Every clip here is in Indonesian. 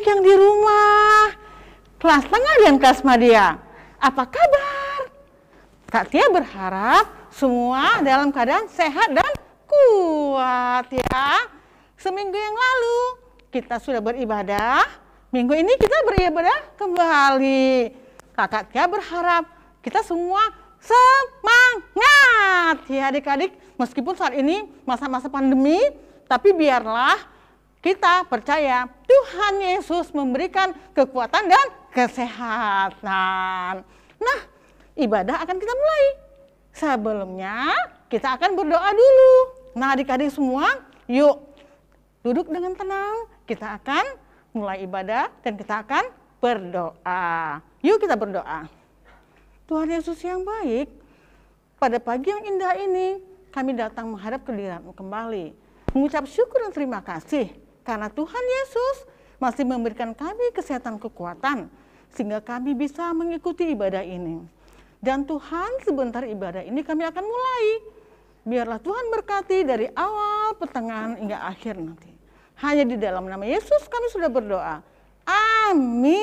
adik-adik yang di rumah, kelas tengah dan kelas media, apa kabar? Kak Tia berharap semua dalam keadaan sehat dan kuat ya. Seminggu yang lalu kita sudah beribadah, minggu ini kita beribadah kembali. Kakak Tia berharap kita semua semangat ya adik-adik. Meskipun saat ini masa-masa pandemi, tapi biarlah kita percaya Tuhan Yesus memberikan kekuatan dan kesehatan. Nah, ibadah akan kita mulai. Sebelumnya kita akan berdoa dulu. Nah adik-adik semua, yuk duduk dengan tenang. Kita akan mulai ibadah dan kita akan berdoa. Yuk kita berdoa. Tuhan Yesus yang baik, pada pagi yang indah ini kami datang menghadap kehadirat-Mu kembali. Mengucap syukur dan terima kasih karena Tuhan Yesus masih memberikan kami kesehatan kekuatan sehingga kami bisa mengikuti ibadah ini. Dan Tuhan, sebentar ibadah ini kami akan mulai. Biarlah Tuhan berkati dari awal, pertengahan hingga akhir nanti. Hanya di dalam nama Yesus kami sudah berdoa. Amin.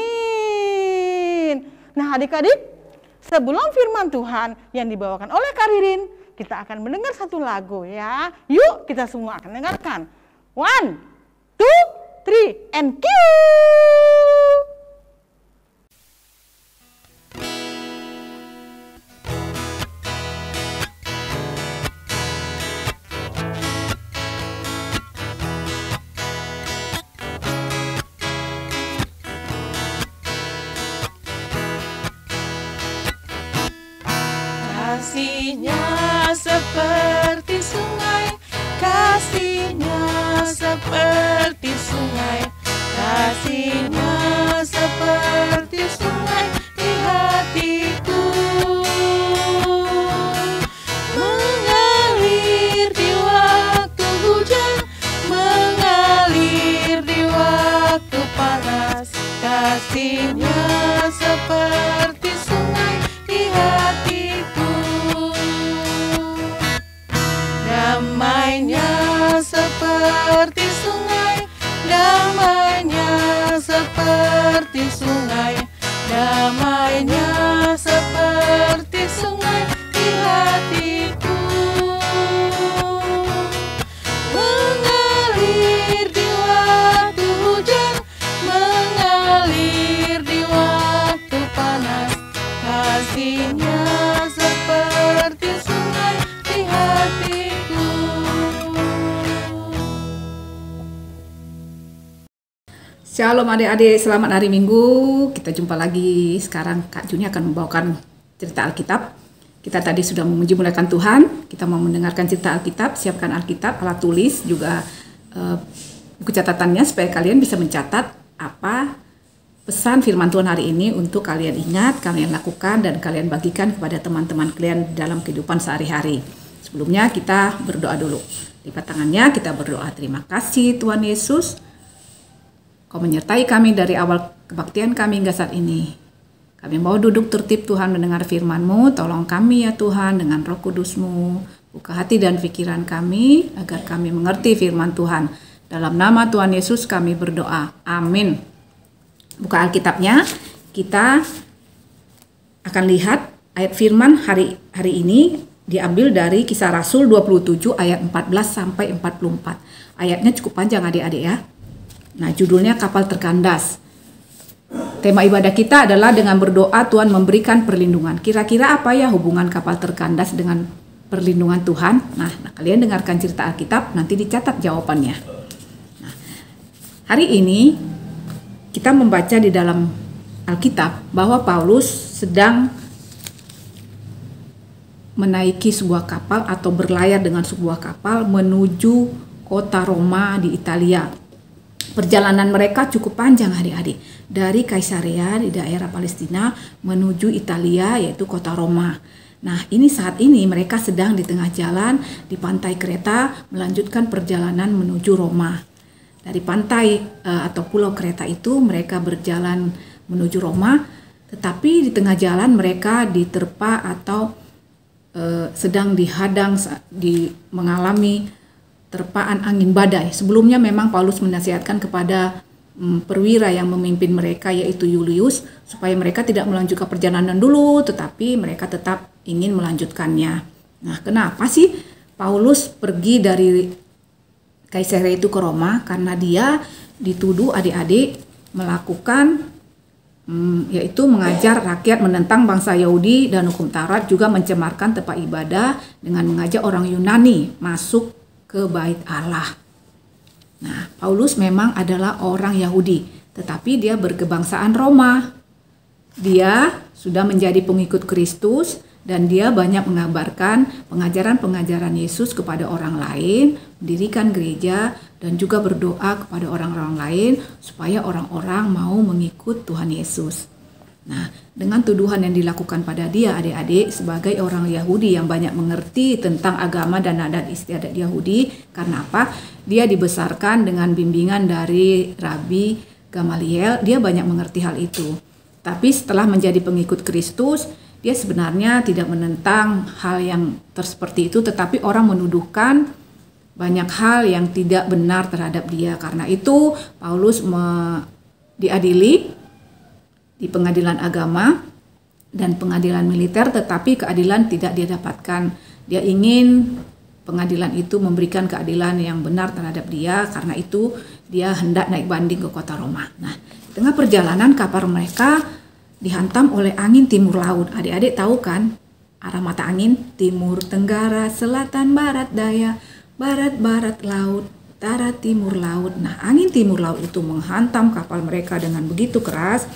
Nah adik-adik, sebelum firman Tuhan yang dibawakan oleh Kak Ririn, kita akan mendengar satu lagu ya. Yuk kita semua akan dengarkan. 1, 2, 3, and cue! Kasih-Nya seperti sungai, kasih-Nya seperti sungai, kasih-Nya seperti sungai di hatiku. Mengalir di waktu hujan, mengalir di waktu panas, kasih-Nya seperti sungai di hatiku. Damainya seperti sungai, damainya seperti sungai, damainya seperti sungai di hatiku. Mengalir di waktu hujan, mengalir di waktu panas, kasih-Nya seperti sungai di hatiku. Shalom adik-adik, selamat hari Minggu. Kita jumpa lagi. Sekarang Kak Juni akan membawakan cerita Alkitab. Kita tadi sudah memuji-muliakan Tuhan. Kita mau mendengarkan cerita Alkitab. Siapkan Alkitab, alat tulis, juga buku catatannya supaya kalian bisa mencatat apa pesan firman Tuhan hari ini untuk kalian ingat, kalian lakukan, dan kalian bagikan kepada teman-teman kalian dalam kehidupan sehari-hari. Sebelumnya kita berdoa dulu. Lipat tangannya, kita berdoa. Terima kasih Tuhan Yesus, Kau menyertai kami dari awal kebaktian kami hingga saat ini. Kami mau duduk tertib Tuhan mendengar firman-Mu. Tolong kami ya Tuhan dengan Roh Kudus-Mu. Buka hati dan pikiran kami agar kami mengerti firman Tuhan. Dalam nama Tuhan Yesus kami berdoa. Amin. Buka Alkitabnya. Kita akan lihat ayat firman hari ini diambil dari Kisah Rasul 27 ayat 14 sampai 44. Ayatnya cukup panjang adik-adik ya. Nah, judulnya Kapal Terkandas. Tema ibadah kita adalah dengan berdoa Tuhan memberikan perlindungan. Kira-kira apa ya hubungan kapal terkandas dengan perlindungan Tuhan? Nah, kalian dengarkan cerita Alkitab, nanti dicatat jawabannya. Nah, hari ini kita membaca di dalam Alkitab bahwa Paulus sedang menaiki sebuah kapal atau berlayar dengan sebuah kapal menuju kota Roma di Italia. Perjalanan mereka cukup panjang adik-adik. Dari Kaisarea di daerah Palestina menuju Italia yaitu kota Roma. Nah saat ini mereka sedang di tengah jalan di pantai Kreta melanjutkan perjalanan menuju Roma. Dari pantai atau pulau Kreta itu mereka berjalan menuju Roma. Tetapi di tengah jalan mereka diterpa atau sedang dihadang mengalami terpaan angin badai. Sebelumnya memang Paulus menasihatkan kepada perwira yang memimpin mereka, yaitu Julius, supaya mereka tidak melanjutkan perjalanan dulu, tetapi mereka tetap ingin melanjutkannya. Nah, kenapa sih Paulus pergi dari Kaisarea itu ke Roma? Karena dia dituduh adik-adik melakukan yaitu mengajar rakyat menentang bangsa Yahudi dan hukum Taurat, juga mencemarkan tempat ibadah dengan mengajak orang Yunani masuk ke bait Allah. Nah, Paulus memang adalah orang Yahudi, tetapi dia berkebangsaan Roma. Dia sudah menjadi pengikut Kristus dan dia banyak mengabarkan pengajaran-pengajaran Yesus kepada orang lain, mendirikan gereja dan juga berdoa kepada orang-orang lain supaya orang-orang mau mengikut Tuhan Yesus. Nah, dengan tuduhan yang dilakukan pada dia, adik-adik, sebagai orang Yahudi yang banyak mengerti tentang agama dan adat istiadat Yahudi, karena apa? Dia dibesarkan dengan bimbingan dari Rabi Gamaliel, dia banyak mengerti hal itu. Tapi setelah menjadi pengikut Kristus, dia sebenarnya tidak menentang hal yang seperti itu, tetapi orang menuduhkan banyak hal yang tidak benar terhadap dia. Karena itu Paulus diadili di pengadilan agama dan pengadilan militer, tetapi keadilan tidak dia dapatkan. Dia ingin pengadilan itu memberikan keadilan yang benar terhadap dia, karena itu dia hendak naik banding ke kota Roma. Nah, di tengah perjalanan kapal mereka dihantam oleh angin timur laut. Adik-adik tahu kan arah mata angin? Timur, tenggara, selatan, barat, daya, barat, barat laut, utara, timur laut. Nah, angin timur laut itu menghantam kapal mereka dengan begitu keras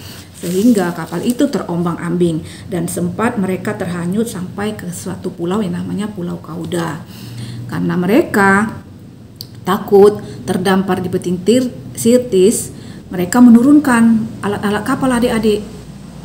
sehingga kapal itu terombang-ambing dan sempat mereka terhanyut sampai ke suatu pulau yang namanya Pulau Kauda. Karena mereka takut terdampar di peting Sirtis, mereka menurunkan alat-alat kapal, adik-adik,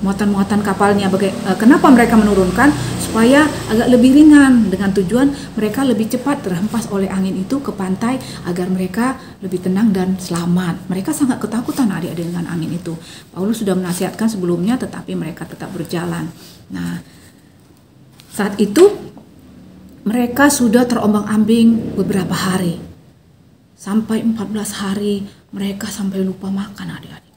muatan-muatan kapalnya. Kenapa mereka menurunkan? Supaya agak lebih ringan, dengan tujuan mereka lebih cepat terhempas oleh angin itu ke pantai agar mereka lebih tenang dan selamat. Mereka sangat ketakutan adik-adik dengan angin itu. Paulus sudah menasihatkan sebelumnya, tetapi mereka tetap berjalan. Nah, saat itu mereka sudah terombang-ambing beberapa hari. Sampai 14 hari mereka sampai lupa makan, adik-adik.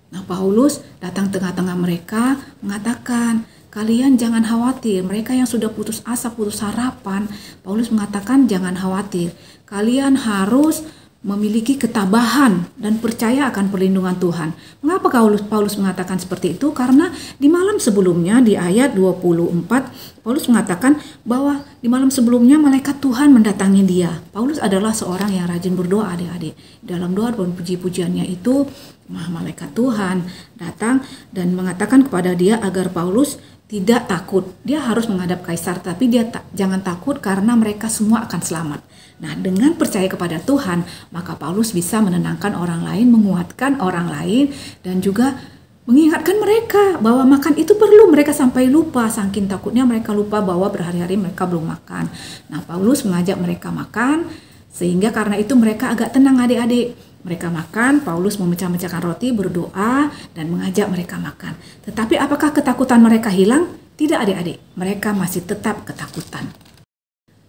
Nah, Paulus datang tengah-tengah mereka mengatakan, kalian jangan khawatir. Mereka yang sudah putus asa, putus harapan, Paulus mengatakan jangan khawatir. Kalian harus memiliki ketabahan dan percaya akan perlindungan Tuhan. Mengapa Paulus mengatakan seperti itu? Karena di malam sebelumnya di ayat 24 Paulus mengatakan bahwa di malam sebelumnya malaikat Tuhan mendatangi dia. Paulus adalah seorang yang rajin berdoa, adik-adik. Dalam doa dan puji-pujiannya itu malaikat Tuhan datang dan mengatakan kepada dia agar Paulus tidak takut. Dia harus menghadap kaisar, tapi dia jangan takut karena mereka semua akan selamat. Nah, dengan percaya kepada Tuhan, maka Paulus bisa menenangkan orang lain, menguatkan orang lain, dan juga mengingatkan mereka bahwa makan itu perlu. Mereka sampai lupa, saking takutnya mereka lupa bahwa berhari-hari mereka belum makan. Nah, Paulus mengajak mereka makan, sehingga karena itu mereka agak tenang, adik-adik. Mereka makan, Paulus memecah-mecahkan roti, berdoa, dan mengajak mereka makan. Tetapi apakah ketakutan mereka hilang? Tidak, adik-adik. Mereka masih tetap ketakutan.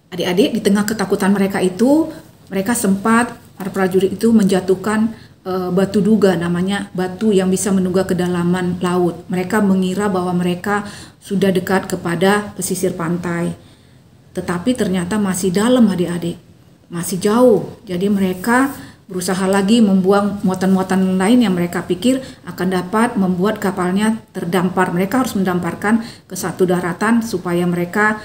Adik-adik, di tengah ketakutan mereka itu, mereka sempat, para prajurit itu menjatuhkan batu duga, namanya batu yang bisa menduga kedalaman laut. Mereka mengira bahwa mereka sudah dekat kepada pesisir pantai. Tetapi ternyata masih dalam, adik-adik. Masih jauh. Jadi mereka berusaha lagi membuang muatan-muatan lain yang mereka pikir akan dapat membuat kapalnya terdampar. Mereka harus mendamparkan ke satu daratan supaya mereka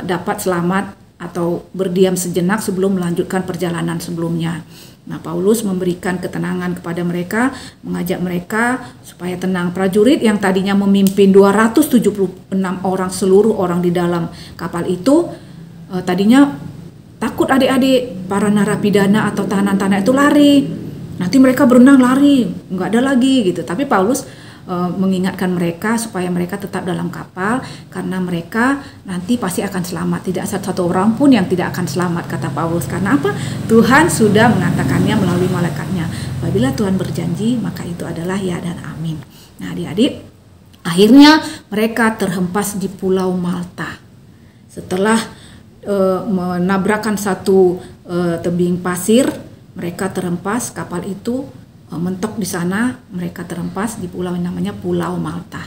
dapat selamat atau berdiam sejenak sebelum melanjutkan perjalanan sebelumnya. Nah, Paulus memberikan ketenangan kepada mereka, mengajak mereka supaya tenang. Prajurit yang tadinya memimpin 276 orang, seluruh orang di dalam kapal itu tadinya takut, adik-adik. Para narapidana atau tahanan-tahanan itu lari. Nanti mereka berenang lari, nggak ada lagi gitu. Tapi Paulus mengingatkan mereka supaya mereka tetap dalam kapal, karena mereka nanti pasti akan selamat. Tidak satu orang pun yang tidak akan selamat, kata Paulus. Karena apa? Tuhan sudah mengatakannya melalui malaikatnya. Apabila Tuhan berjanji, maka itu adalah ya dan amin. Nah, adik-adik, akhirnya mereka terhempas di Pulau Malta. Setelah menabrakkan satu tebing pasir, mereka terhempas, kapal itu mentok di sana, mereka terhempas di pulau yang namanya Pulau Malta.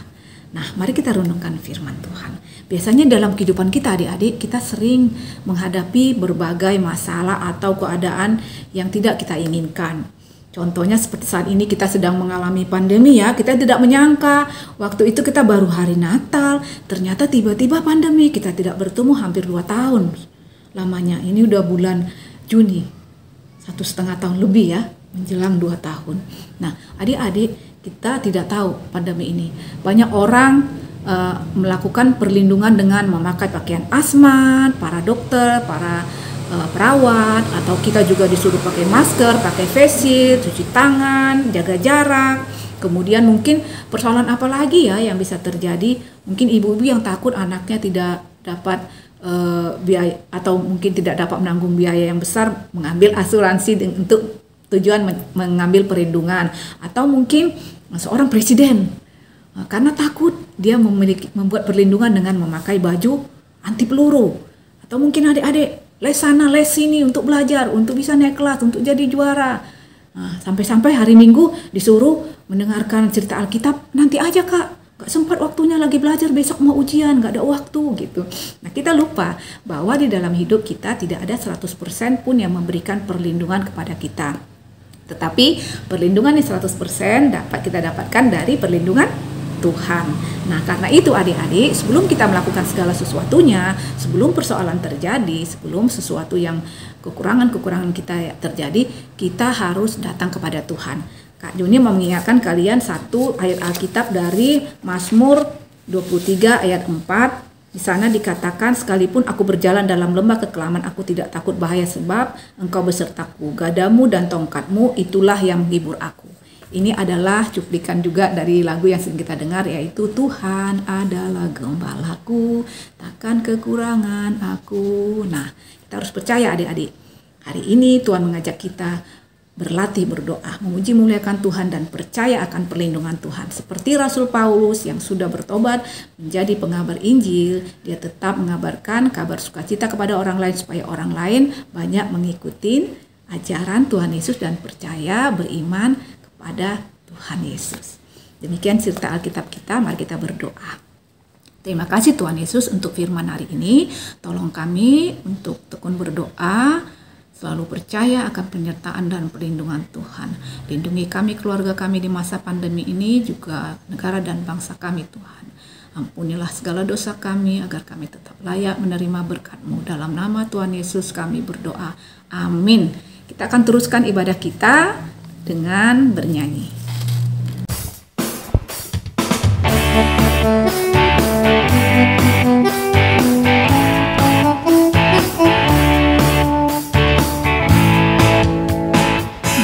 Nah, mari kita renungkan firman Tuhan. Biasanya dalam kehidupan kita adik-adik, kita sering menghadapi berbagai masalah atau keadaan yang tidak kita inginkan. Contohnya seperti saat ini kita sedang mengalami pandemi ya, kita tidak menyangka waktu itu kita baru hari Natal, ternyata tiba-tiba pandemi, kita tidak bertemu hampir 2 tahun lamanya. Ini udah bulan Juni, 1,5 tahun lebih ya, menjelang 2 tahun. Nah, adik-adik, kita tidak tahu pandemi ini. Banyak orang melakukan perlindungan dengan memakai pakaian hazmat, para dokter, para perawat, atau kita juga disuruh pakai masker, pakai face shield, cuci tangan, jaga jarak. Kemudian mungkin persoalan apa lagi ya yang bisa terjadi? Mungkin ibu-ibu yang takut anaknya tidak dapat biaya, atau mungkin tidak dapat menanggung biaya yang besar, mengambil asuransi untuk tujuan mengambil perlindungan. Atau mungkin seorang presiden karena takut dia membuat perlindungan dengan memakai baju anti peluru. Atau mungkin adik-adik les sana les sini untuk belajar, untuk bisa naik kelas, untuk jadi juara. Nah, sampai-sampai hari Minggu disuruh mendengarkan cerita Alkitab, nanti aja kak, gak sempat waktunya lagi belajar, besok mau ujian, gak ada waktu gitu. Nah, kita lupa bahwa di dalam hidup kita tidak ada 100% pun yang memberikan perlindungan kepada kita. Tetapi perlindungan yang 100% dapat kita dapatkan dari perlindungan Tuhan. Nah, karena itu adik-adik, sebelum kita melakukan segala sesuatunya, sebelum persoalan terjadi, sebelum sesuatu yang kekurangan-kekurangan kita terjadi, kita harus datang kepada Tuhan. Kak Juni mau mengingatkan kalian satu ayat Alkitab dari Mazmur 23 ayat 4. Di sana dikatakan, sekalipun aku berjalan dalam lembah kekelaman, aku tidak takut bahaya sebab engkau besertaku. Gadamu dan tongkatmu itulah yang menghibur aku. Ini adalah cuplikan juga dari lagu yang sering kita dengar, yaitu Tuhan adalah gembalaku, takkan kekurangan aku. Nah, kita harus percaya adik-adik. Hari ini Tuhan mengajak kita berlatih berdoa, memuji muliakan Tuhan dan percaya akan perlindungan Tuhan. Seperti Rasul Paulus yang sudah bertobat menjadi pengabar Injil, dia tetap mengabarkan kabar sukacita kepada orang lain supaya orang lain banyak mengikuti ajaran Tuhan Yesus dan percaya beriman kepada Tuhan Yesus. Demikian cerita Alkitab kita, mari kita berdoa. Terima kasih Tuhan Yesus untuk firman hari ini. Tolong kami untuk tekun berdoa, selalu percaya akan penyertaan dan perlindungan Tuhan. Lindungi kami, keluarga kami di masa pandemi ini, juga negara dan bangsa kami Tuhan. Ampunilah segala dosa kami agar kami tetap layak menerima berkat-Mu. Dalam nama Tuhan Yesus kami berdoa. Amin. Kita akan teruskan ibadah kita dengan bernyanyi.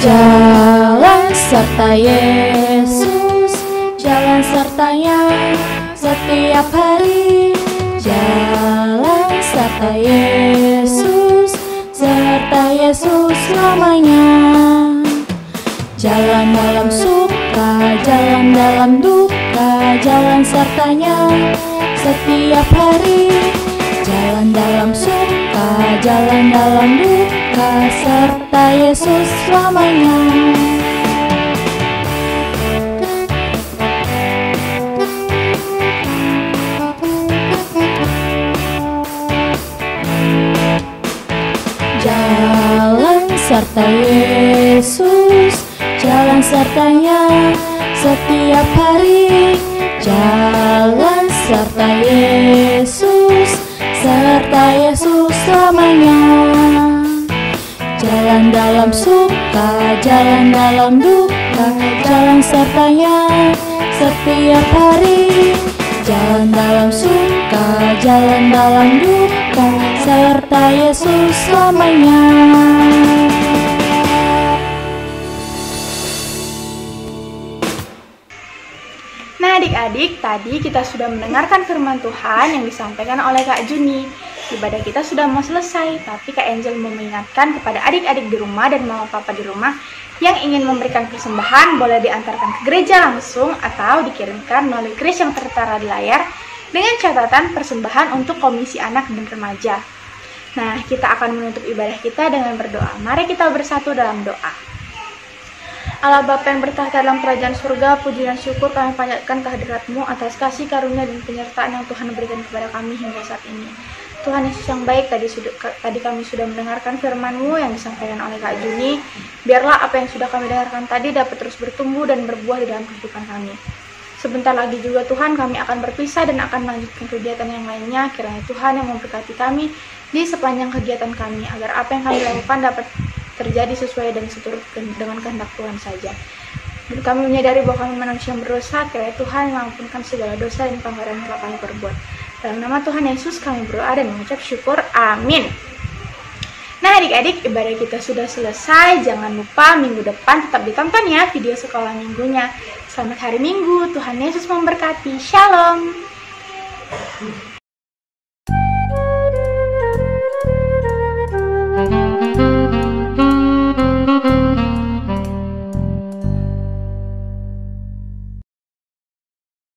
Jalan serta Yesus, jalan sertanya setiap hari. Jalan serta Yesus, serta Yesus selamanya. Jalan dalam suka, jalan dalam duka, jalan sertanya setiap hari. Jalan dalam suka, jalan dalam duka, serta Yesus selamanya. Jalan serta Yesus, jalan sertanya setiap hari. Jalan serta Yesus, serta Yesus selamanya. Jalan dalam suka, jalan dalam duka, jalan sertanya setiap hari. Jalan dalam suka, jalan dalam duka, serta Yesus selamanya. Nah adik-adik, tadi kita sudah mendengarkan firman Tuhan yang disampaikan oleh Kak Juni. Ibadah kita sudah mau selesai, tapi Kak Angel mau mengingatkan kepada adik-adik di rumah dan mama papa di rumah yang ingin memberikan persembahan boleh diantarkan ke gereja langsung atau dikirimkan melalui kris yang tertera di layar dengan catatan persembahan untuk Komisi Anak dan Remaja. Nah, kita akan menutup ibadah kita dengan berdoa. Mari kita bersatu dalam doa. Allah Bapa yang bertahta dalam kerajaan surga, puji dan syukur kami panjatkan kehadirat-Mu atas kasih karunia dan penyertaan yang Tuhan berikan kepada kami hingga saat ini. Tuhan Yesus yang baik, tadi kami sudah mendengarkan firman-Mu yang disampaikan oleh Kak Juni. Biarlah apa yang sudah kami dengarkan tadi dapat terus bertumbuh dan berbuah di dalam kehidupan kami. Sebentar lagi juga Tuhan kami akan berpisah dan akan melanjutkan kegiatan yang lainnya. Kiranya Tuhan yang memberkati kami di sepanjang kegiatan kami, agar apa yang kami lakukan dapat terjadi sesuai dan seturut dengan kehendak Tuhan saja. Dan kami menyadari bahwa kami manusia yang berdosa, kiranya Tuhan mengampunkan segala dosa dan pelanggaran yang telah kami perbuat. Dalam nama Tuhan Yesus kami berdoa dan mengucap syukur. Amin. Nah adik-adik, ibadah kita sudah selesai. Jangan lupa minggu depan tetap ditonton ya video sekolah minggunya. Selamat hari Minggu, Tuhan Yesus memberkati. Shalom.